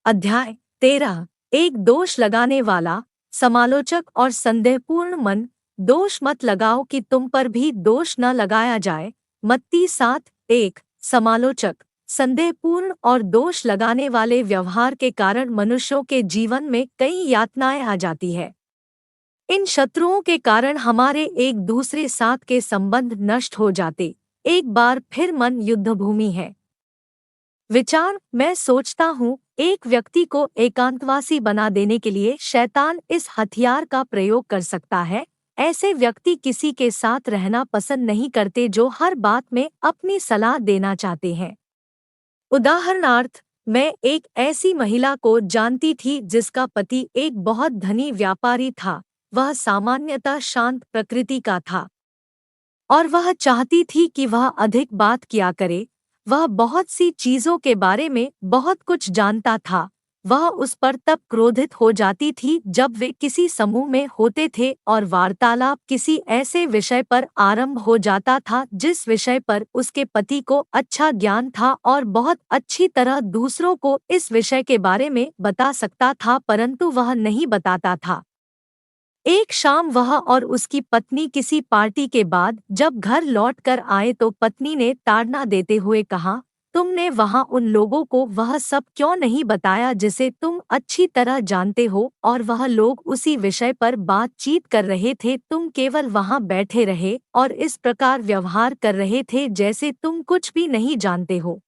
अध्याय 13। एक दोष लगाने वाला समालोचक और संदेहपूर्ण मन। दोष मत लगाओ कि तुम पर भी दोष न लगाया जाए। मत्ती 7:1। समालोचक, संदेहपूर्ण और दोष लगाने वाले व्यवहार के कारण मनुष्यों के जीवन में कई यातनाएं आ जाती है। इन शत्रुओं के कारण हमारे एक दूसरे साथ के संबंध नष्ट हो जाते। एक बार फिर मन युद्धभूमि है। विचार, मैं सोचता हूँ एक व्यक्ति को एकांतवासी बना देने के लिए शैतान इस हथियार का प्रयोग कर सकता है। ऐसे व्यक्ति किसी के साथ रहना पसंद नहीं करते जो हर बात में अपनी सलाह देना चाहते हैं। उदाहरणार्थ, मैं एक ऐसी महिला को जानती थी जिसका पति एक बहुत धनी व्यापारी था। वह सामान्यतः शांत प्रकृति का था और वह चाहती थी कि वह अधिक बात किया करे। वह बहुत सी चीजों के बारे में बहुत कुछ जानता था। वह उस पर तब क्रोधित हो जाती थी जब वे किसी समूह में होते थे और वार्तालाप किसी ऐसे विषय पर आरंभ हो जाता था जिस विषय पर उसके पति को अच्छा ज्ञान था और बहुत अच्छी तरह दूसरों को इस विषय के बारे में बता सकता था, परंतु वह नहीं बताता था। एक शाम वह और उसकी पत्नी किसी पार्टी के बाद जब घर लौट कर आए तो पत्नी ने ताड़ना देते हुए कहा, तुमने वहां उन लोगों को वह सब क्यों नहीं बताया जिसे तुम अच्छी तरह जानते हो, और वह लोग उसी विषय पर बातचीत कर रहे थे। तुम केवल वहां बैठे रहे और इस प्रकार व्यवहार कर रहे थे जैसे तुम कुछ भी नहीं जानते हो।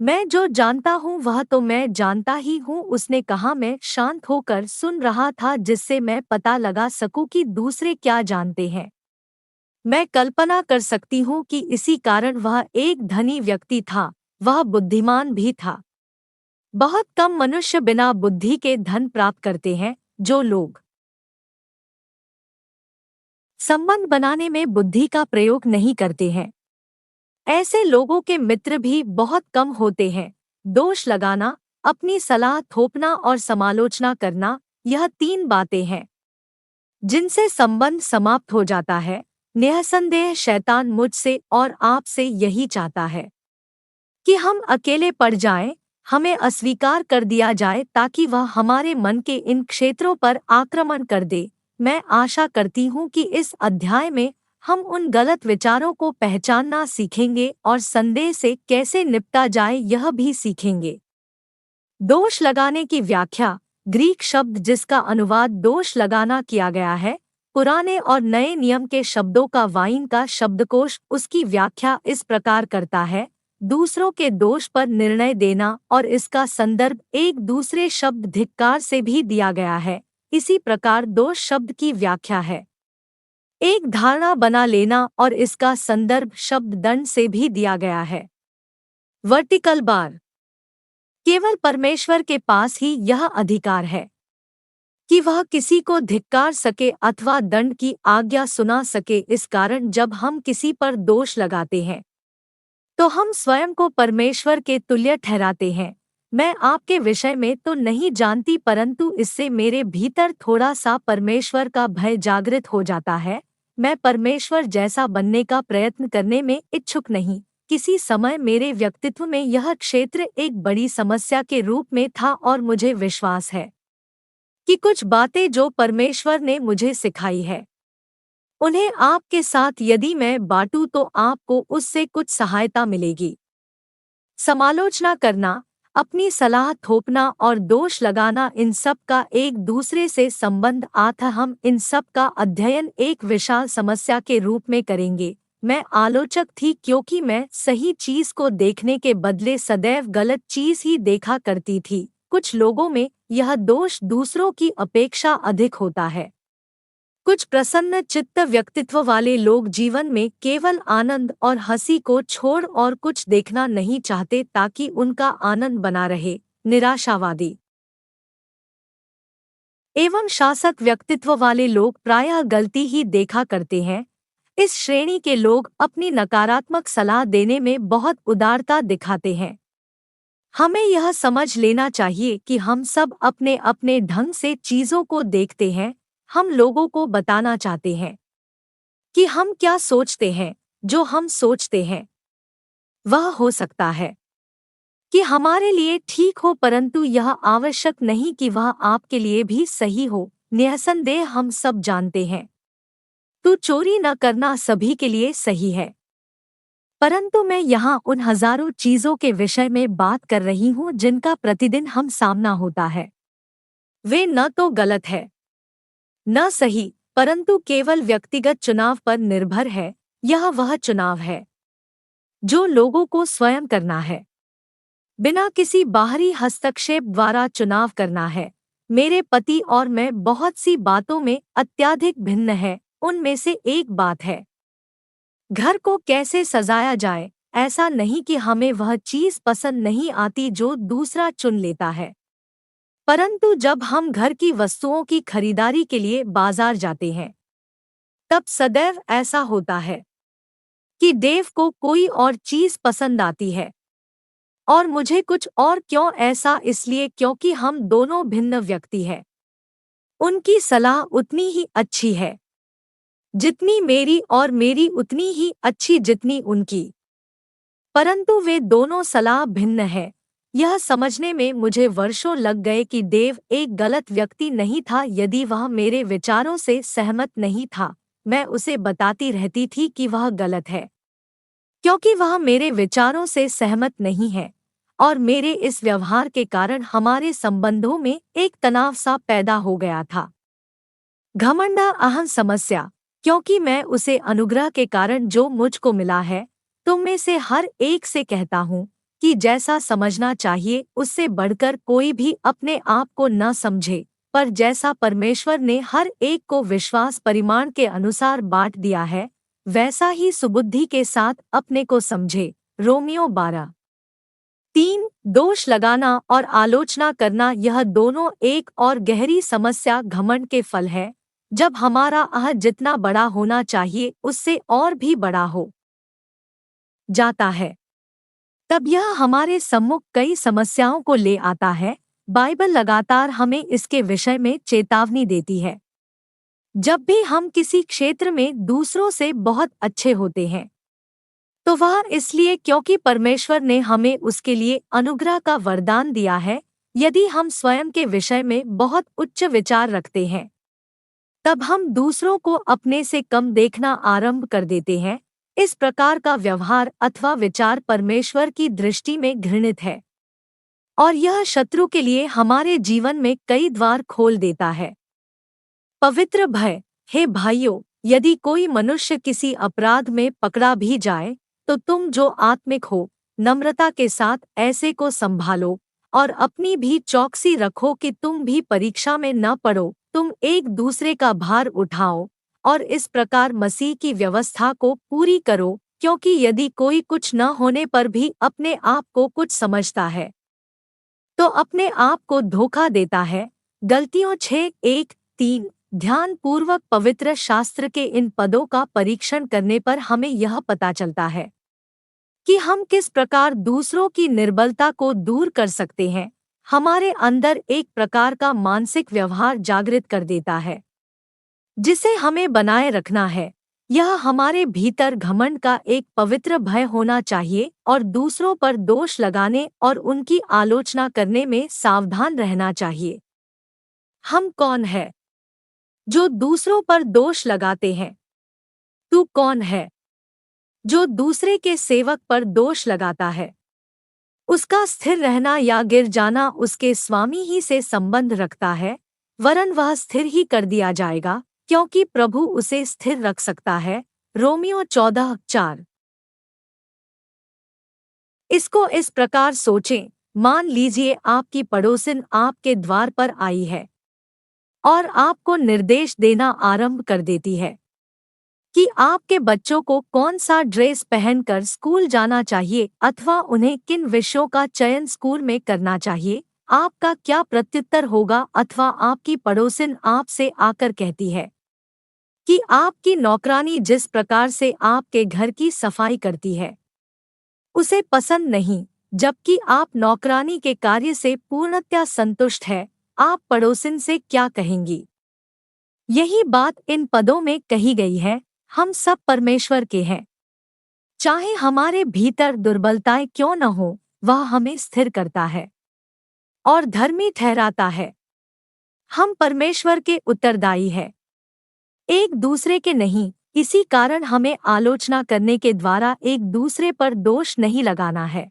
मैं जो जानता हूँ वह तो मैं जानता ही हूँ, उसने कहा। मैं शांत होकर सुन रहा था जिससे मैं पता लगा सकूं कि दूसरे क्या जानते हैं। मैं कल्पना कर सकती हूँ कि इसी कारण वह एक धनी व्यक्ति था। वह बुद्धिमान भी था। बहुत कम मनुष्य बिना बुद्धि के धन प्राप्त करते हैं। जो लोग संबंध बनाने में बुद्धि का प्रयोग नहीं करते हैं, ऐसे लोगों के मित्र भी बहुत कम होते हैं। दोष लगाना, अपनी सलाह थोपना और समालोचना करना, यह तीन बातें हैं जिनसे संबंध समाप्त हो जाता है। निःसंदेह शैतान मुझसे और आपसे यही चाहता है कि हम अकेले पड़ जाएं, हमें अस्वीकार कर दिया जाए ताकि वह हमारे मन के इन क्षेत्रों पर आक्रमण कर दे। मैं आशा करती हूँ कि इस अध्याय में हम उन गलत विचारों को पहचानना सीखेंगे और संदेह से कैसे निपटा जाए यह भी सीखेंगे। दोष लगाने की व्याख्या। ग्रीक शब्द जिसका अनुवाद दोष लगाना किया गया है, पुराने और नए नियम के शब्दों का वाइन का शब्दकोश उसकी व्याख्या इस प्रकार करता है, दूसरों के दोष पर निर्णय देना, और इसका संदर्भ एक दूसरे शब्द धिक्कार से भी दिया गया है। इसी प्रकार दोष शब्द की व्याख्या है एक धारणा बना लेना, और इसका संदर्भ शब्द दंड से भी दिया गया है। Vertical bar. केवल परमेश्वर के पास ही यह अधिकार है कि वह किसी को धिक्कार सके अथवा दंड की आज्ञा सुना सके। इस कारण जब हम किसी पर दोष लगाते हैं तो हम स्वयं को परमेश्वर के तुल्य ठहराते हैं। मैं आपके विषय में तो नहीं जानती, परंतु इससे मेरे भीतर थोड़ा सा परमेश्वर का भय जागृत हो जाता है। मैं परमेश्वर जैसा बनने का प्रयत्न करने में इच्छुक नहीं। किसी समय मेरे व्यक्तित्व में यह क्षेत्र एक बड़ी समस्या के रूप में था और मुझे विश्वास है कि कुछ बातें जो परमेश्वर ने मुझे सिखाई है उन्हें आपके साथ यदि मैं बांटूं तो आपको उससे कुछ सहायता मिलेगी। समालोचना करना, अपनी सलाह थोपना और दोष लगाना, इन सब का एक दूसरे से संबंध आता। हम इन सब का अध्ययन एक विशाल समस्या के रूप में करेंगे। मैं आलोचक थी क्योंकि मैं सही चीज को देखने के बदले सदैव गलत चीज ही देखा करती थी। कुछ लोगों में यह दोष दूसरों की अपेक्षा अधिक होता है। कुछ प्रसन्न चित्त व्यक्तित्व वाले लोग जीवन में केवल आनंद और हंसी को छोड़ और कुछ देखना नहीं चाहते ताकि उनका आनंद बना रहे। निराशावादी एवं शासक व्यक्तित्व वाले लोग प्रायः गलती ही देखा करते हैं। इस श्रेणी के लोग अपनी नकारात्मक सलाह देने में बहुत उदारता दिखाते हैं। हमें यह समझ लेना चाहिए कि हम सब अपने अपने ढंग से चीजों को देखते हैं। हम लोगों को बताना चाहते हैं कि हम क्या सोचते हैं। जो हम सोचते हैं वह हो सकता है कि हमारे लिए ठीक हो, परंतु यह आवश्यक नहीं कि वह आपके लिए भी सही हो। निःसंदेह हम सब जानते हैं, तू चोरी न करना सभी के लिए सही है। परंतु मैं यहाँ उन हजारों चीजों के विषय में बात कर रही हूँ जिनका प्रतिदिन हम सामना होता है। वे न तो गलत है, न सही, परंतु केवल व्यक्तिगत चुनाव पर निर्भर है। यह वह चुनाव है जो लोगों को स्वयं करना है, बिना किसी बाहरी हस्तक्षेप द्वारा चुनाव करना है। मेरे पति और मैं बहुत सी बातों में अत्यधिक भिन्न हैं। उनमें से एक बात है घर को कैसे सजाया जाए। ऐसा नहीं कि हमें वह चीज पसंद नहीं आती जो दूसरा चुन लेता है, परंतु जब हम घर की वस्तुओं की खरीदारी के लिए बाजार जाते हैं तब सदैव ऐसा होता है कि देव को कोई और चीज पसंद आती है और मुझे कुछ और। क्यों ऐसा? इसलिए क्योंकि हम दोनों भिन्न व्यक्ति हैं। उनकी सलाह उतनी ही अच्छी है जितनी मेरी और मेरी उतनी ही अच्छी जितनी उनकी, परंतु वे दोनों सलाह भिन्न है। यह समझने में मुझे वर्षों लग गए कि देव एक गलत व्यक्ति नहीं था। यदि वह मेरे विचारों से सहमत नहीं था, मैं उसे बताती रहती थी कि वह गलत है, क्योंकि वह मेरे विचारों से सहमत नहीं है। और मेरे इस व्यवहार के कारण हमारे संबंधों में एक तनाव सा पैदा हो गया था। घमंड अहम समस्या, क्योंकि मैं उसे अनुग्रह के कारण जो मुझको मिला है, तुम में से हर एक से कहता हूँ कि जैसा समझना चाहिए उससे बढ़कर कोई भी अपने आप को न समझे, पर जैसा परमेश्वर ने हर एक को विश्वास परिमाण के अनुसार बांट दिया है, वैसा ही सुबुद्धि के साथ अपने को समझे। रोमियो 12:3। दोष लगाना और आलोचना करना, यह दोनों एक और गहरी समस्या घमंड के फल है। जब हमारा अह जितना बड़ा होना चाहिए उससे और भी बड़ा हो जाता है, तब यह हमारे सम्मुख कई समस्याओं को ले आता है। बाइबल लगातार हमें इसके विषय में चेतावनी देती है। जब भी हम किसी क्षेत्र में दूसरों से बहुत अच्छे होते हैं तो वह इसलिए क्योंकि परमेश्वर ने हमें उसके लिए अनुग्रह का वरदान दिया है। यदि हम स्वयं के विषय में बहुत उच्च विचार रखते हैं तब हम दूसरों को अपने से कम देखना आरंभ कर देते हैं। इस प्रकार का व्यवहार अथवा विचार परमेश्वर की दृष्टि में घृणित है और यह शत्रु के लिए हमारे जीवन में कई द्वार खोल देता है। पवित्र भय। हे भाइयों, यदि कोई मनुष्य किसी अपराध में पकड़ा भी जाए तो तुम जो आत्मिक हो, नम्रता के साथ ऐसे को संभालो और अपनी भी चौकसी रखो कि तुम भी परीक्षा में न पड़ो। तुम एक दूसरे का भार उठाओ और इस प्रकार मसीह की व्यवस्था को पूरी करो, क्योंकि यदि कोई कुछ न होने पर भी अपने आप को कुछ समझता है तो अपने आप को धोखा देता है। गलतियों 6:1-3। ध्यान पूर्वक पवित्र शास्त्र के इन पदों का परीक्षण करने पर हमें यह पता चलता है कि हम किस प्रकार दूसरों की निर्बलता को दूर कर सकते हैं। हमारे अंदर एक प्रकार का मानसिक व्यवहार जागृत कर देता है जिसे हमें बनाए रखना है। यह हमारे भीतर घमंड का एक पवित्र भय होना चाहिए और दूसरों पर दोष लगाने और उनकी आलोचना करने में सावधान रहना चाहिए। हम कौन है जो दूसरों पर दोष लगाते हैं? तू कौन है जो दूसरे के सेवक पर दोष लगाता है? उसका स्थिर रहना या गिर जाना उसके स्वामी ही से संबंध रखता है, वरन वह स्थिर ही कर दिया जाएगा, क्योंकि प्रभु उसे स्थिर रख सकता है। रोमियो 14:4। इसको इस प्रकार सोचें, मान लीजिए आपकी पड़ोसिन आपके द्वार पर आई है और आपको निर्देश देना आरंभ कर देती है कि आपके बच्चों को कौन सा ड्रेस पहनकर स्कूल जाना चाहिए अथवा उन्हें किन विषयों का चयन स्कूल में करना चाहिए। आपका क्या प्रत्युत्तर होगा? अथवा आपकी पड़ोसिन आपसे आकर कहती है कि आपकी नौकरानी जिस प्रकार से आपके घर की सफाई करती है उसे पसंद नहीं, जबकि आप नौकरानी के कार्य से पूर्णतया संतुष्ट है। आप पड़ोसिन से क्या कहेंगी? यही बात इन पदों में कही गई है। हम सब परमेश्वर के हैं। चाहे हमारे भीतर दुर्बलताएं क्यों न हो, वह हमें स्थिर करता है और धर्मी ठहराता है। हम परमेश्वर के उत्तरदायी हैं, एक दूसरे के नहीं। इसी कारण हमें आलोचना करने के द्वारा एक दूसरे पर दोष नहीं लगाना है।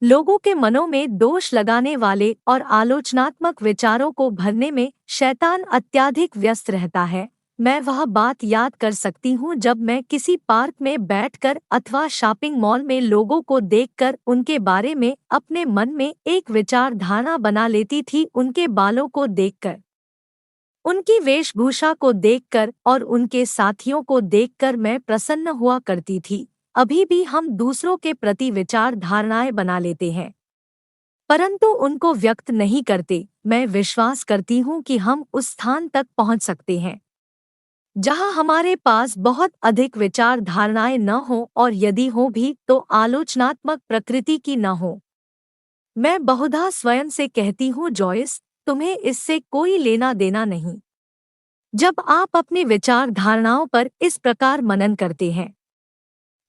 लोगों के मनों में दोष लगाने वाले और आलोचनात्मक विचारों को भरने में शैतान अत्यधिक व्यस्त रहता है। मैं वह बात याद कर सकती हूँ जब मैं किसी पार्क में बैठकर अथवा शॉपिंग मॉल में लोगों को देखकर उनके बारे में अपने मन में एक विचार धारणा बना लेती थी। उनके बालों को देखकर, उनकी वेशभूषा को देखकर और उनके साथियों को देखकर मैं प्रसन्न हुआ करती थी। अभी भी हम दूसरों के प्रति विचार धारणाएं बना लेते हैं, परंतु उनको व्यक्त नहीं करते। मैं विश्वास करती हूँ कि हम उस स्थान तक पहुँच सकते हैं जहाँ हमारे पास बहुत अधिक विचार धारणाएं न हो, और यदि हो भी तो आलोचनात्मक प्रकृति की न हो। मैं बहुधा स्वयं से कहती हूँ, जॉयस, तुम्हें इससे कोई लेना देना नहीं। जब आप अपनी विचार धारणाओं पर इस प्रकार मनन करते हैं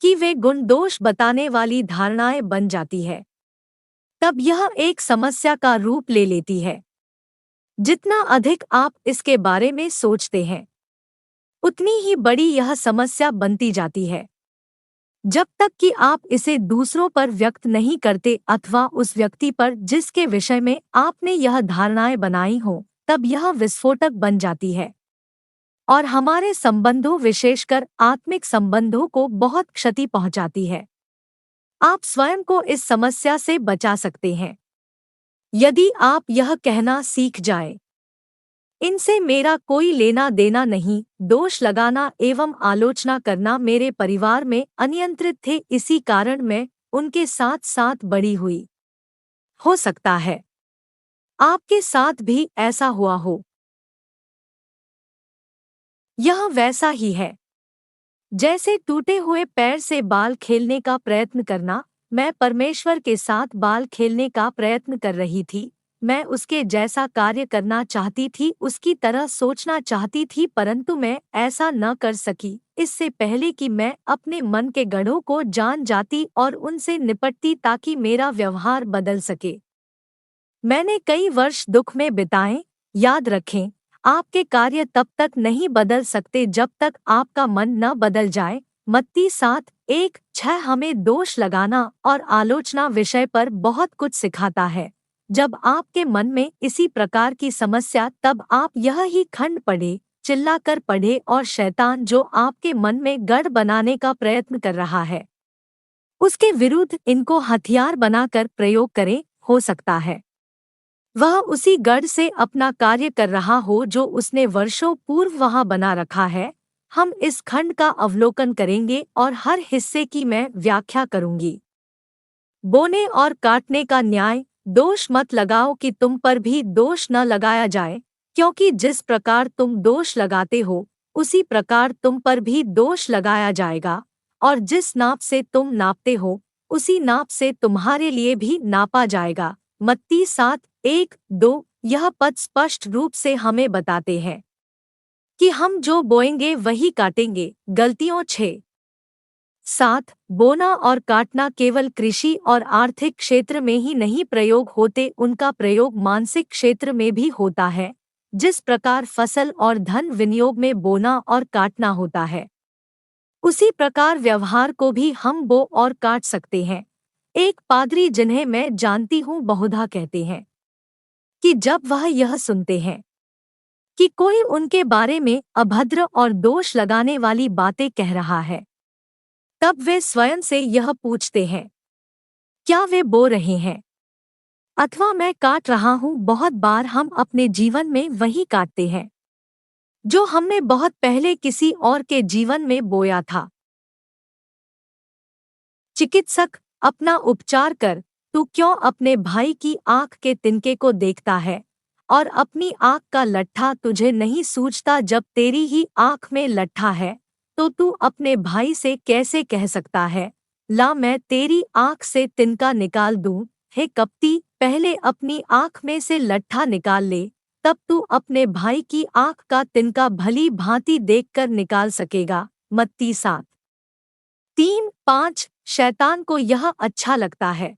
कि वे गुण दोष बताने वाली धारणाएं बन जाती है, तब यह एक समस्या का रूप ले लेती है। जितना अधिक आप इसके बारे में सोचते हैं, उतनी ही बड़ी यह समस्या बनती जाती है। जब तक कि आप इसे दूसरों पर व्यक्त नहीं करते अथवा उस व्यक्ति पर जिसके विषय में आपने यह धारणाएं बनाई हो, तब यह विस्फोटक बन जाती है और हमारे संबंधों, विशेषकर आत्मिक संबंधों को बहुत क्षति पहुंचाती है। आप स्वयं को इस समस्या से बचा सकते हैं यदि आप यह कहना सीख जाएं, इनसे मेरा कोई लेना देना नहीं। दोष लगाना एवं आलोचना करना मेरे परिवार में अनियंत्रित थे, इसी कारण मैं उनके साथ साथ बड़ी हुई। हो सकता है आपके साथ भी ऐसा हुआ हो। यह वैसा ही है जैसे टूटे हुए पैर से बाल खेलने का प्रयत्न करना। मैं परमेश्वर के साथ बाल खेलने का प्रयत्न कर रही थी। मैं उसके जैसा कार्य करना चाहती थी, उसकी तरह सोचना चाहती थी, परंतु मैं ऐसा न कर सकी। इससे पहले कि मैं अपने मन के गढ़ों को जान जाती और उनसे निपटती ताकि मेरा व्यवहार बदल सके, मैंने कई वर्ष दुख में बिताए। याद रखें, आपके कार्य तब तक नहीं बदल सकते जब तक आपका मन न बदल जाए। मत्ती 7:1-6 हमें दोष लगाना और आलोचना विषय पर बहुत कुछ सिखाता है। जब आपके मन में इसी प्रकार की समस्या, तब आप यह ही खंड पढ़े, चिल्लाकर पढ़े, और शैतान जो आपके मन में गढ़ बनाने का प्रयत्न कर रहा है, उसके विरुद्ध इनको हथियार बनाकर प्रयोग करें। हो सकता है वह उसी गढ़ से अपना कार्य कर रहा हो जो उसने वर्षों पूर्व वहां बना रखा है। हम इस खंड का अवलोकन करेंगे और हर हिस्से की मैं व्याख्या करूंगी। बोने और काटने का न्याय। दोष मत लगाओ कि तुम पर भी दोष न लगाया जाए, क्योंकि जिस प्रकार तुम दोष लगाते हो उसी प्रकार तुम पर भी दोष लगाया जाएगा, और जिस नाप से तुम नापते हो उसी नाप से तुम्हारे लिए भी नापा जाएगा। मत्ती 7:1-2। यह पद स्पष्ट रूप से हमें बताते हैं कि हम जो बोएंगे वही काटेंगे। गलतियों 6:7। बोना और काटना केवल कृषि और आर्थिक क्षेत्र में ही नहीं प्रयोग होते, उनका प्रयोग मानसिक क्षेत्र में भी होता है। जिस प्रकार फसल और धन विनियोग में बोना और काटना होता है, उसी प्रकार व्यवहार को भी हम बो और काट सकते हैं। एक पादरी जिन्हें मैं जानती हूँ बहुधा कहते हैं कि जब वह यह सुनते हैं कि कोई उनके बारे में अभद्र और दोष लगाने वाली बातें कह रहा है, तब वे स्वयं से यह पूछते हैं, क्या वे बो रहे हैं अथवा मैं काट रहा हूँ। बहुत बार हम अपने जीवन में वही काटते हैं जो हमने बहुत पहले किसी और के जीवन में बोया था। चिकित्सक, अपना उपचार कर। तू क्यों अपने भाई की आंख के तिनके को देखता है और अपनी आंख का लट्ठा तुझे नहीं सूझता? जब तेरी ही आंख में लट्ठा है तो तू अपने भाई से कैसे कह सकता है, ला मैं तेरी आंख से तिनका निकाल दूं? हे कपटी, पहले अपनी आंख में से लट्ठा निकाल ले, तब तू अपने भाई की आंख का तिनका भली भांति देखकर निकाल सकेगा। मत्ती 7:3-5। शैतान को यह अच्छा लगता है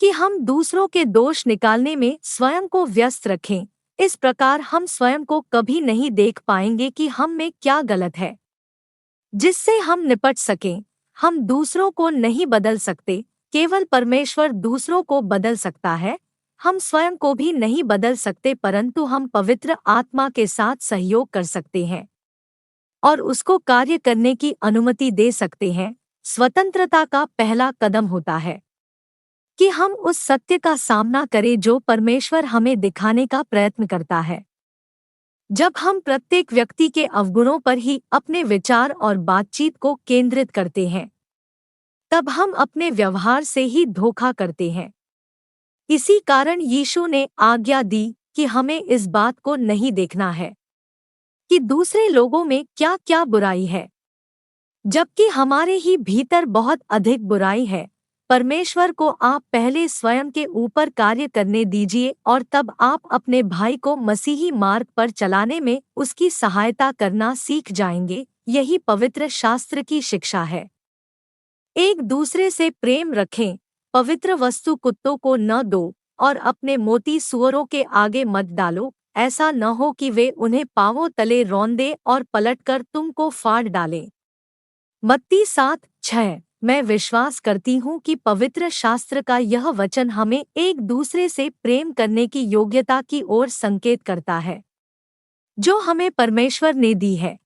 कि हम दूसरों के दोष निकालने में स्वयं को व्यस्त रखें। इस प्रकार हम स्वयं को कभी नहीं देख पाएंगे कि हम में क्या गलत है, जिससे हम निपट सकें। हम दूसरों को नहीं बदल सकते, केवल परमेश्वर दूसरों को बदल सकता है। हम स्वयं को भी नहीं बदल सकते, परंतु हम पवित्र आत्मा के साथ सहयोग कर सकते हैं और उसको कार्य करने की अनुमति दे सकते हैं। स्वतंत्रता का पहला कदम होता है कि हम उस सत्य का सामना करें जो परमेश्वर हमें दिखाने का प्रयत्न करता है। जब हम प्रत्येक व्यक्ति के अवगुणों पर ही अपने विचार और बातचीत को केंद्रित करते हैं, तब हम अपने व्यवहार से ही धोखा करते हैं। इसी कारण यीशु ने आज्ञा दी कि हमें इस बात को नहीं देखना है कि दूसरे लोगों में क्या क्या बुराई है, जबकि हमारे ही भीतर बहुत अधिक बुराई है। परमेश्वर को आप पहले स्वयं के ऊपर कार्य करने दीजिए और तब आप अपने भाई को मसीही मार्ग पर चलाने में उसकी सहायता करना सीख जाएंगे। यही पवित्र शास्त्र की शिक्षा है। एक दूसरे से प्रेम रखें। पवित्र वस्तु कुत्तों को न दो और अपने मोती सूअरों के आगे मत डालो। ऐसा न हो कि वे उन्हें पांवों तले रौंदे और पलटकर तुमको फाड़ डालें। मत्ती 7:6। मैं विश्वास करती हूँ कि पवित्र शास्त्र का यह वचन हमें एक दूसरे से प्रेम करने की योग्यता की ओर संकेत करता है, जो हमें परमेश्वर ने दी है।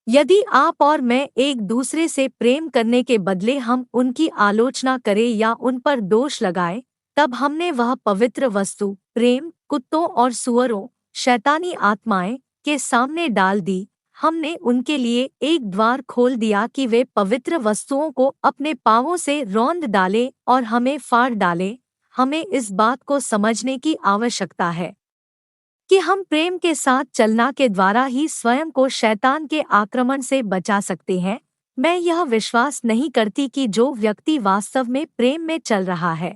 यदि आप और मैं एक दूसरे से प्रेम करने के बदले हम उनकी आलोचना करें या उन पर दोष लगाएं, तब हमने वह पवित्र वस्तु प्रेम कुत्तों और सूअरों, शैतानी आत्माएं के सामने डाल दी। हमने उनके लिए एक द्वार खोल दिया कि वे पवित्र वस्तुओं को अपने पांवों से रौंद डालें और हमें फाड़ डालें। हमें इस बात को समझने की आवश्यकता है कि हम प्रेम के साथ चलना के द्वारा ही स्वयं को शैतान के आक्रमण से बचा सकते हैं। मैं यह विश्वास नहीं करती कि जो व्यक्ति वास्तव में प्रेम में चल रहा है,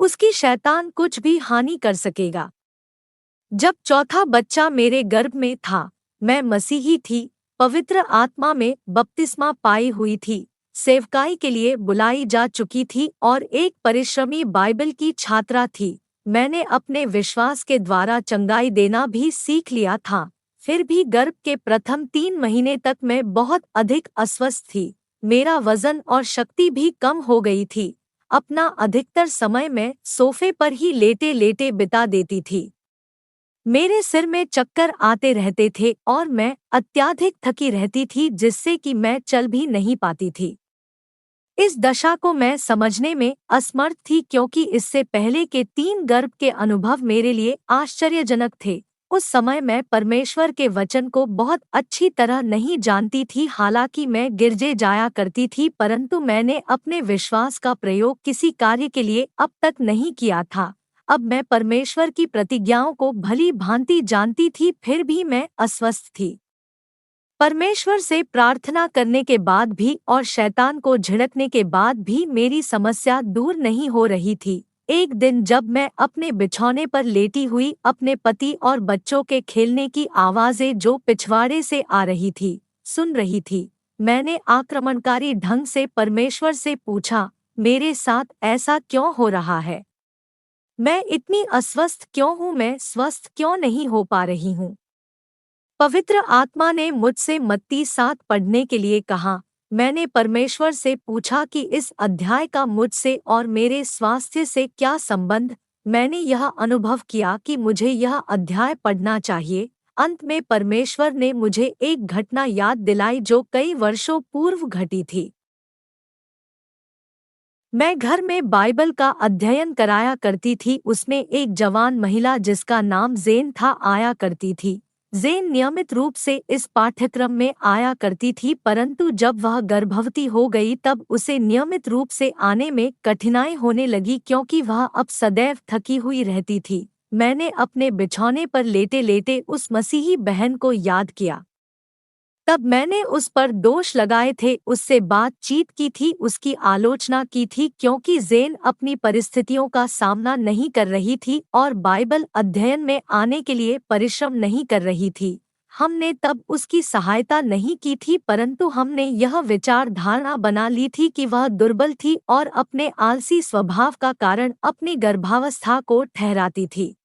उसकी शैतान कुछ भी हानि कर सकेगा। जब चौथा बच्चा मेरे गर्भ में था, मैं मसीही थी, पवित्र आत्मा में बपतिस्मा पाई हुई थी, सेवकाई के लिए बुलाई जा चुकी थी और एक परिश्रमी बाइबल की छात्रा थी। मैंने अपने विश्वास के द्वारा चंगाई देना भी सीख लिया था। फिर भी गर्भ के प्रथम 3 महीने तक मैं बहुत अधिक अस्वस्थ थी। मेरा वजन और शक्ति भी कम हो गई थी। अपना अधिकतर समय मैं सोफे पर ही लेटे लेटे बिता देती थी। मेरे सिर में चक्कर आते रहते थे और मैं अत्यधिक थकी रहती थी, जिससे कि मैं चल भी नहीं पाती थी। इस दशा को मैं समझने में असमर्थ थी, क्योंकि इससे पहले के 3 गर्भ के अनुभव मेरे लिए आश्चर्यजनक थे। उस समय मैं परमेश्वर के वचन को बहुत अच्छी तरह नहीं जानती थी। हालांकि मैं गिरजे जाया करती थी, परंतु मैंने अपने विश्वास का प्रयोग किसी कार्य के लिए अब तक नहीं किया था। अब मैं परमेश्वर की प्रतिज्ञाओं को भली भांति जानती थी, फिर भी मैं अस्वस्थ थी। परमेश्वर से प्रार्थना करने के बाद भी और शैतान को झिड़कने के बाद भी मेरी समस्या दूर नहीं हो रही थी। एक दिन जब मैं अपने बिछौने पर लेटी हुई अपने पति और बच्चों के खेलने की आवाज़ें जो पिछवाड़े से आ रही थी सुन रही थी, मैंने आक्रमणकारी ढंग से परमेश्वर से पूछा, मेरे साथ ऐसा क्यों हो रहा है? मैं इतनी अस्वस्थ क्यों हूँ? मैं स्वस्थ क्यों नहीं हो पा रही हूँ? पवित्र आत्मा ने मुझसे मत्ती 7 पढ़ने के लिए कहा। मैंने परमेश्वर से पूछा कि इस अध्याय का मुझसे और मेरे स्वास्थ्य से क्या संबंध। मैंने यह अनुभव किया कि मुझे यह अध्याय पढ़ना चाहिए। अंत में परमेश्वर ने मुझे एक घटना याद दिलाई जो कई वर्षों पूर्व घटी थी। मैं घर में बाइबल का अध्ययन कराया करती थी। उसमें एक जवान महिला जिसका नाम जेन था आया करती थी। जेन नियमित रूप से इस पाठ्यक्रम में आया करती थी, परंतु जब वह गर्भवती हो गई तब उसे नियमित रूप से आने में कठिनाई होने लगी, क्योंकि वह अब सदैव थकी हुई रहती थी। मैंने अपने बिछौने पर लेटे लेटे उस मसीही बहन को याद किया। तब मैंने उस पर दोष लगाए थे, उससे बातचीत की थी, उसकी आलोचना की थी, क्योंकि जेन अपनी परिस्थितियों का सामना नहीं कर रही थी और बाइबल अध्ययन में आने के लिए परिश्रम नहीं कर रही थी। हमने तब उसकी सहायता नहीं की थी, परंतु हमने यह विचार धारणा बना ली थी कि वह दुर्बल थी और अपने आलसी स्वभाव का कारण अपनी गर्भावस्था को ठहराती थी।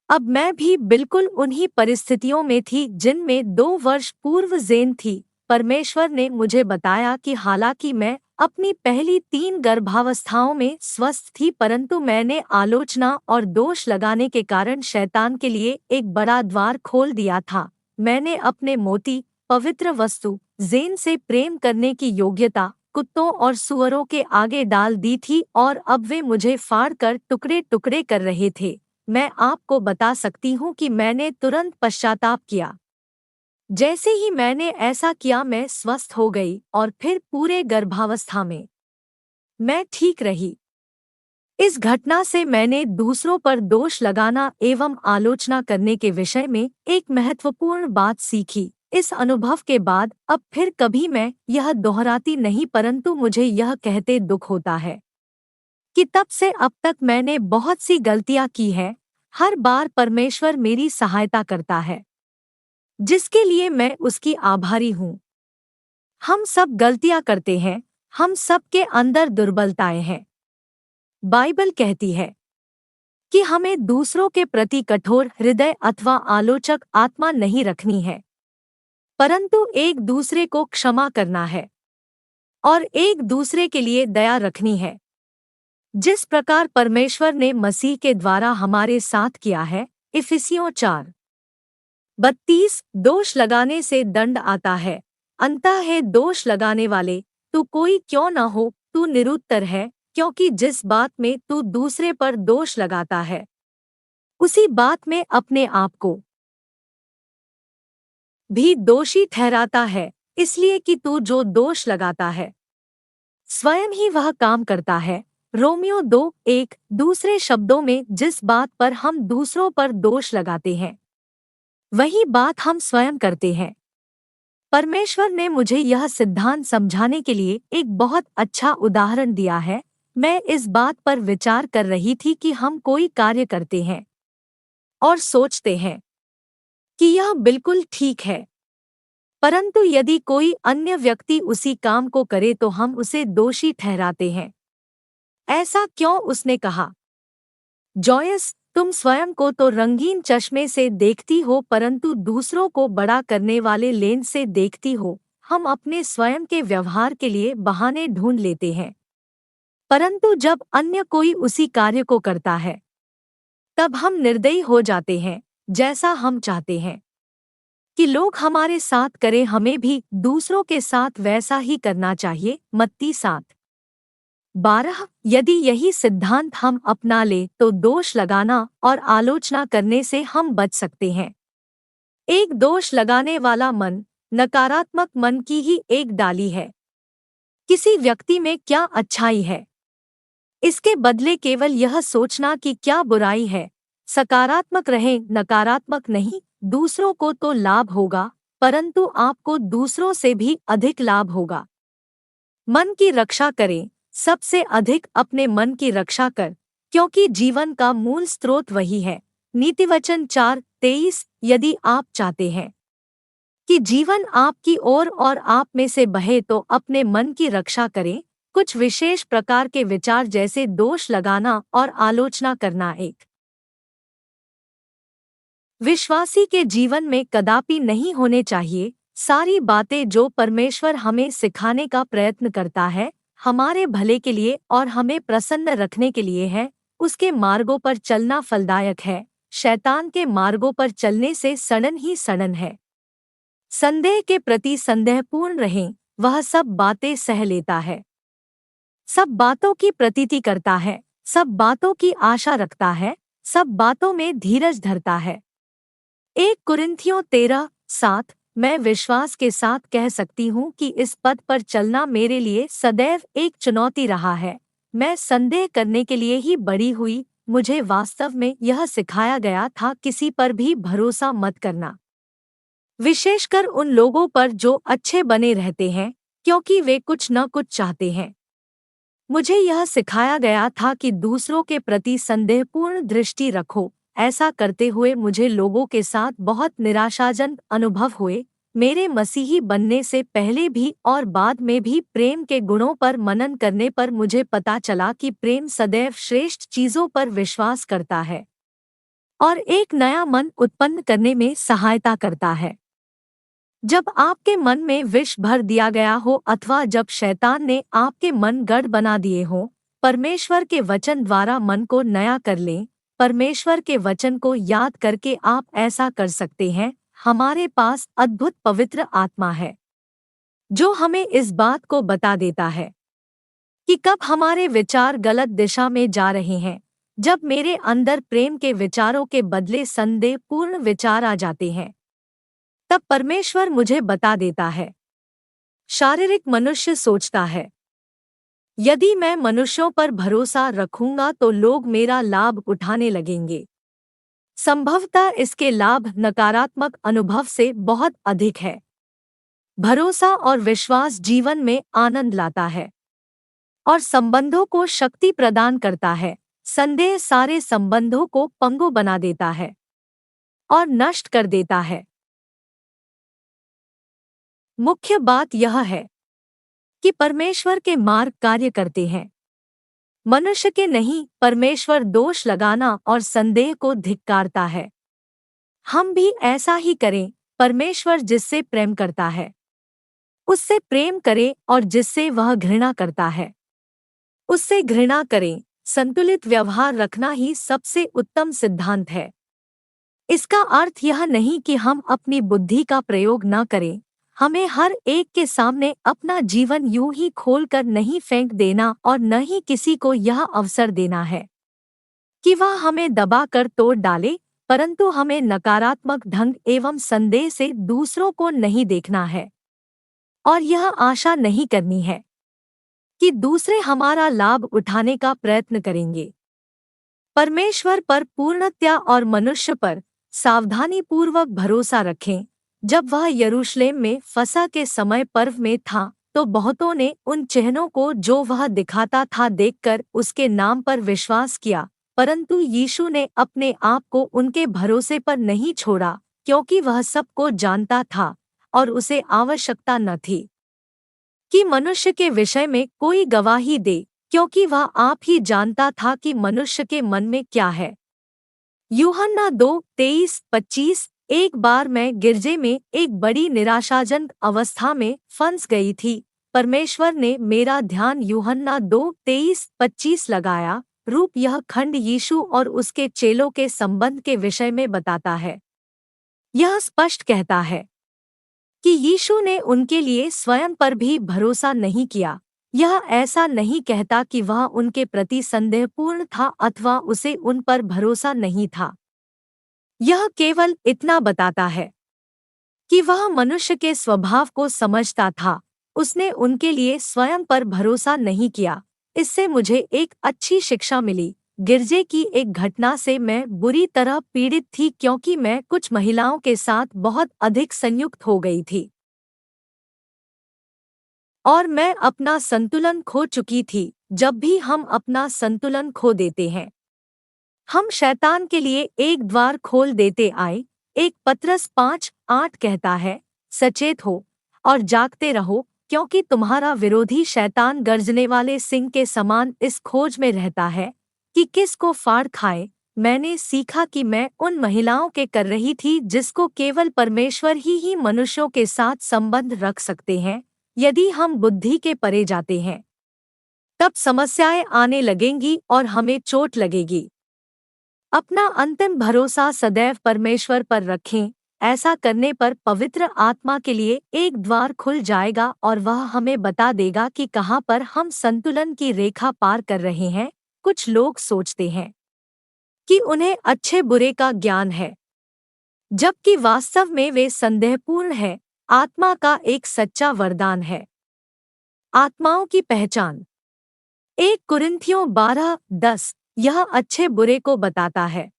अब मैं भी बिल्कुल उन्हीं परिस्थितियों में थी जिनमें 2 वर्ष पूर्व ज़ेन थी। परमेश्वर ने मुझे बताया कि हालांकि मैं अपनी पहली 3 गर्भावस्थाओं में स्वस्थ थी, परंतु मैंने आलोचना और दोष लगाने के कारण शैतान के लिए एक बड़ा द्वार खोल दिया था। मैंने अपने मोती, पवित्र वस्तु ज़ेन से प्रेम करने की योग्यता कुत्तों और सुअरों के आगे डाल दी थी और अब वे मुझे फाड़ कर टुकड़े टुकड़े कर रहे थे। मैं आपको बता सकती हूँ कि मैंने तुरंत पश्चाताप किया। जैसे ही मैंने ऐसा किया मैं स्वस्थ हो गई और फिर पूरे गर्भावस्था में मैं ठीक रही। इस घटना से मैंने दूसरों पर दोष लगाना एवं आलोचना करने के विषय में एक महत्वपूर्ण बात सीखी। इस अनुभव के बाद अब फिर कभी मैं यह दोहराती नहीं, परंतु मुझे यह कहते दुख होता है कि तब से अब तक मैंने बहुत सी गलतियां की हैं। हर बार परमेश्वर मेरी सहायता करता है, जिसके लिए मैं उसकी आभारी हूँ। हम सब गलतियां करते हैं, हम सब के अंदर दुर्बलताएं हैं। बाइबल कहती है कि हमें दूसरों के प्रति कठोर हृदय अथवा आलोचक आत्मा नहीं रखनी है, परंतु एक दूसरे को क्षमा करना है और एक दूसरे के लिए दया रखनी है, जिस प्रकार परमेश्वर ने मसीह के द्वारा हमारे साथ किया है। इफिसियों 4:32। दोष लगाने से दंड आता है, अंतः है दोष लगाने वाले, तू कोई क्यों न हो, तू निरुत्तर है, क्योंकि जिस बात में तू दूसरे पर दोष लगाता है उसी बात में अपने आप को भी दोषी ठहराता है, इसलिए कि तू जो दोष लगाता है स्वयं ही वह काम करता है। रोमियो 2:1। दूसरे शब्दों में, जिस बात पर हम दूसरों पर दोष लगाते हैं वही बात हम स्वयं करते हैं। परमेश्वर ने मुझे यह सिद्धांत समझाने के लिए एक बहुत अच्छा उदाहरण दिया है। मैं इस बात पर विचार कर रही थी कि हम कोई कार्य करते हैं और सोचते हैं कि यह बिल्कुल ठीक है, परंतु यदि कोई अन्य व्यक्ति उसी काम को करे तो हम उसे दोषी ठहराते हैं। ऐसा क्यों, उसने कहा। जॉयस, तुम स्वयं को तो रंगीन चश्मे से देखती हो, परंतु दूसरों को बड़ा करने वाले लेंस से देखती हो। हम अपने स्वयं के व्यवहार के लिए बहाने ढूंढ लेते हैं, परंतु जब अन्य कोई उसी कार्य को करता है तब हम निर्दयी हो जाते हैं। जैसा हम चाहते हैं कि लोग हमारे साथ करें, हमें भी दूसरों के साथ वैसा ही करना चाहिए। मत्ती 7:12। यदि यही सिद्धांत हम अपना ले तो दोष लगाना और आलोचना करने से हम बच सकते हैं। एक दोष लगाने वाला मन नकारात्मक मन की ही एक डाली है। किसी व्यक्ति में क्या अच्छाई है, इसके बदले केवल यह सोचना कि क्या बुराई है। सकारात्मक रहें, नकारात्मक नहीं। दूसरों को तो लाभ होगा, परंतु आपको दूसरों से भी अधिक लाभ होगा। मन की रक्षा करें, सबसे अधिक अपने मन की रक्षा कर, क्योंकि जीवन का मूल स्रोत वही है। नीतिवचन 4:23। यदि आप चाहते हैं कि जीवन आपकी ओर और आप में से बहे तो अपने मन की रक्षा करें। कुछ विशेष प्रकार के विचार जैसे दोष लगाना और आलोचना करना एक विश्वासी के जीवन में कदापि नहीं होने चाहिए। सारी बातें जो परमेश्वर हमें सिखाने का प्रयत्न करता है हमारे भले के लिए और हमें प्रसन्न रखने के लिए है। उसके मार्गों पर चलना फलदायक है, शैतान के मार्गों पर चलने से सड़न ही सड़न है। संदेह के प्रति संदेहपूर्ण रहें, वह सब बातें सह लेता है, सब बातों की प्रतीति करता है, सब बातों की आशा रखता है, सब बातों में धीरज धरता है। 1 कुरिन्थियों 13:7। मैं विश्वास के साथ कह सकती हूँ कि इस पद पर चलना मेरे लिए सदैव एक चुनौती रहा है। मैं संदेह करने के लिए ही बड़ी हुई। मुझे वास्तव में यह सिखाया गया था, किसी पर भी भरोसा मत करना, विशेषकर उन लोगों पर जो अच्छे बने रहते हैं, क्योंकि वे कुछ न कुछ चाहते हैं। मुझे यह सिखाया गया था कि दूसरों के प्रति संदेहपूर्ण दृष्टि रखो, ऐसा करते हुए मुझे लोगों के साथ बहुत निराशाजनक अनुभव हुए। मेरे मसीही बनने से पहले भी और बाद में भी प्रेम के गुणों पर मनन करने पर मुझे पता चला कि प्रेम सदैव श्रेष्ठ चीज़ों पर विश्वास करता है और एक नया मन उत्पन्न करने में सहायता करता है। जब आपके मन में विष भर दिया गया हो अथवा जब शैतान ने आपके मन गढ़ बना दिए हो, परमेश्वर के वचन द्वारा मन को नया कर लें। परमेश्वर के वचन को याद करके आप ऐसा कर सकते हैं। हमारे पास अद्भुत पवित्र आत्मा है जो हमें इस बात को बता देता है कि कब हमारे विचार गलत दिशा में जा रहे हैं। जब मेरे अंदर प्रेम के विचारों के बदले संदेहपूर्ण विचार आ जाते हैं, तब परमेश्वर मुझे बता देता है। शारीरिक मनुष्य सोचता है, यदि मैं मनुष्यों पर भरोसा रखूंगा तो लोग मेरा लाभ उठाने लगेंगे। संभवतः इसके लाभ नकारात्मक अनुभव से बहुत अधिक है। भरोसा और विश्वास जीवन में आनंद लाता है और संबंधों को शक्ति प्रदान करता है। संदेह सारे संबंधों को पंगु बना देता है और नष्ट कर देता है। मुख्य बात यह है कि परमेश्वर के मार्ग कार्य करते हैं, मनुष्य के नहीं। परमेश्वर दोष लगाना और संदेह को धिक्कारता है। हम भी ऐसा ही करें। परमेश्वर जिससे प्रेम करता है उससे प्रेम करें और जिससे वह घृणा करता है उससे घृणा करें। संतुलित व्यवहार रखना ही सबसे उत्तम सिद्धांत है। इसका अर्थ यह नहीं कि हम अपनी बुद्धि का प्रयोग न करें। हमें हर एक के सामने अपना जीवन यूं ही खोलकर नहीं फेंक देना और न ही किसी को यह अवसर देना है कि वह हमें दबाकर तोड़ डाले, परंतु हमें नकारात्मक ढंग एवं संदेह से दूसरों को नहीं देखना है और यह आशा नहीं करनी है कि दूसरे हमारा लाभ उठाने का प्रयत्न करेंगे। परमेश्वर पर पूर्णतया और मनुष्य पर सावधानीपूर्वक भरोसा रखें। जब वह यरूशलेम में फसह के समय पर्व में था तो बहुतों ने उन चिन्हों को जो वह दिखाता था देखकर उसके नाम पर विश्वास किया, परंतु यीशु ने अपने आप को उनके भरोसे पर नहीं छोड़ा, क्योंकि वह सबको जानता था और उसे आवश्यकता न थी कि मनुष्य के विषय में कोई गवाही दे, क्योंकि वह आप ही जानता था कि मनुष्य के मन में क्या है। यूहन्ना 2:23-25। एक बार मैं गिरजे में एक बड़ी निराशाजनक अवस्था में फंस गई थी। परमेश्वर ने मेरा ध्यान यूहन्ना 2:23-25 लगाया। रूप यह खंड यीशु और उसके चेलों के संबंध के विषय में बताता है। यह स्पष्ट कहता है कि यीशु ने उनके लिए स्वयं पर भी भरोसा नहीं किया। यह ऐसा नहीं कहता कि वह उनके प्रति संदेहपूर्ण था अथवा उसे उन पर भरोसा नहीं था। यह केवल इतना बताता है कि वह मनुष्य के स्वभाव को समझता था। उसने उनके लिए स्वयं पर भरोसा नहीं किया। इससे मुझे एक अच्छी शिक्षा मिली। गिरजे की एक घटना से मैं बुरी तरह पीड़ित थी, क्योंकि मैं कुछ महिलाओं के साथ बहुत अधिक संयुक्त हो गई थी और मैं अपना संतुलन खो चुकी थी। जब भी हम अपना संतुलन खो देते हैं, हम शैतान के लिए एक द्वार खोल देते आए। एक पत्रस 5:8 कहता है, सचेत हो और जागते रहो, क्योंकि तुम्हारा विरोधी शैतान गर्जने वाले सिंह के समान इस खोज में रहता है कि किस को फाड़ खाए। मैंने सीखा कि मैं उन महिलाओं के कर रही थी जिसको केवल परमेश्वर ही मनुष्यों के साथ संबंध रख सकते हैं। यदि हम बुद्धि के परे जाते हैं, तब समस्याएं आने लगेंगी और हमें चोट लगेगी। अपना अंतिम भरोसा सदैव परमेश्वर पर रखें। ऐसा करने पर पवित्र आत्मा के लिए एक द्वार खुल जाएगा और वह हमें बता देगा कि कहाँ पर हम संतुलन की रेखा पार कर रहे हैं। कुछ लोग सोचते हैं कि उन्हें अच्छे बुरे का ज्ञान है, जबकि वास्तव में वे संदेहपूर्ण हैं। आत्मा का एक सच्चा वरदान है। आत्माओं की पहचान 1 कुरिन्थियों 12:10। यह अच्छे बुरे को बताता है,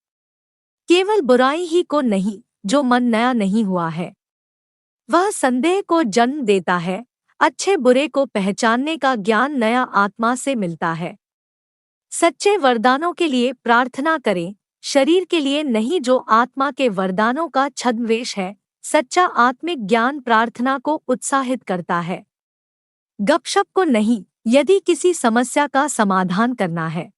केवल बुराई ही को नहीं। जो मन नया नहीं हुआ है वह संदेह को जन्म देता है। अच्छे बुरे को पहचानने का ज्ञान नया आत्मा से मिलता है। सच्चे वरदानों के लिए प्रार्थना करें। शरीर के लिए नहीं जो आत्मा के वरदानों का छद्मवेश है। सच्चा आत्मिक ज्ञान प्रार्थना को उत्साहित करता है, गपशप को नहीं। यदि किसी समस्या का समाधान करना है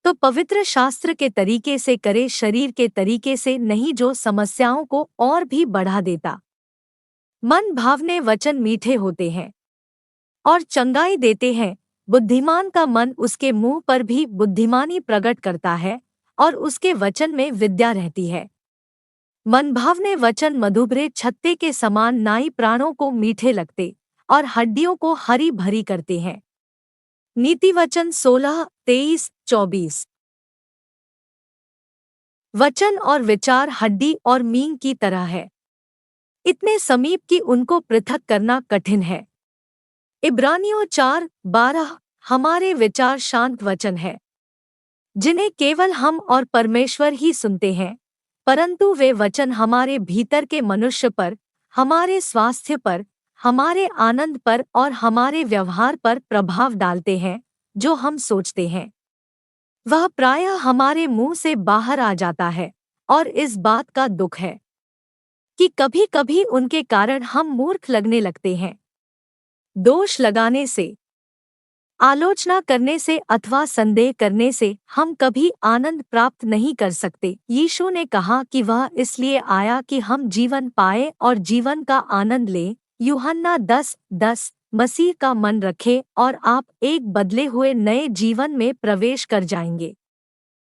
तो पवित्र शास्त्र के तरीके से करे, शरीर के तरीके से नहीं जो समस्याओं को और भी बढ़ा देता। मन भावने वचन मीठे होते हैं और चंगाई देते हैं। बुद्धिमान का मन उसके मुंह पर भी बुद्धिमानी प्रकट करता है और उसके वचन में विद्या रहती है। मनभावने वचन मधुभरे छत्ते के समान नाई प्राणों को मीठे लगते और हड्डियों को हरी भरी करते हैं। नीति वचन 16:23-24। वचन और विचार हड्डी और मींग की तरह है, इतने समीप कि उनको पृथक करना कठिन है। इब्रानियों 4:12। हमारे विचार शांत वचन है जिन्हें केवल हम और परमेश्वर ही सुनते हैं, परंतु वे वचन हमारे भीतर के मनुष्य पर, हमारे स्वास्थ्य पर, हमारे आनंद पर और हमारे व्यवहार पर प्रभाव डालते हैं। जो हम सोचते हैं वह प्रायः हमारे मुंह से बाहर आ जाता है और इस बात का दुख है कि कभी-कभी उनके कारण हम मूर्ख लगने लगते हैं। दोष लगाने से, आलोचना करने से अथवा संदेह करने से हम कभी आनंद प्राप्त नहीं कर सकते। यीशु ने कहा कि वह इसलिए आया कि हम जीवन पाए और जीवन का आनंद लें। यूहन्ना 10:10। मसीह का मन रखें और आप एक बदले हुए नए जीवन में प्रवेश कर जाएंगे।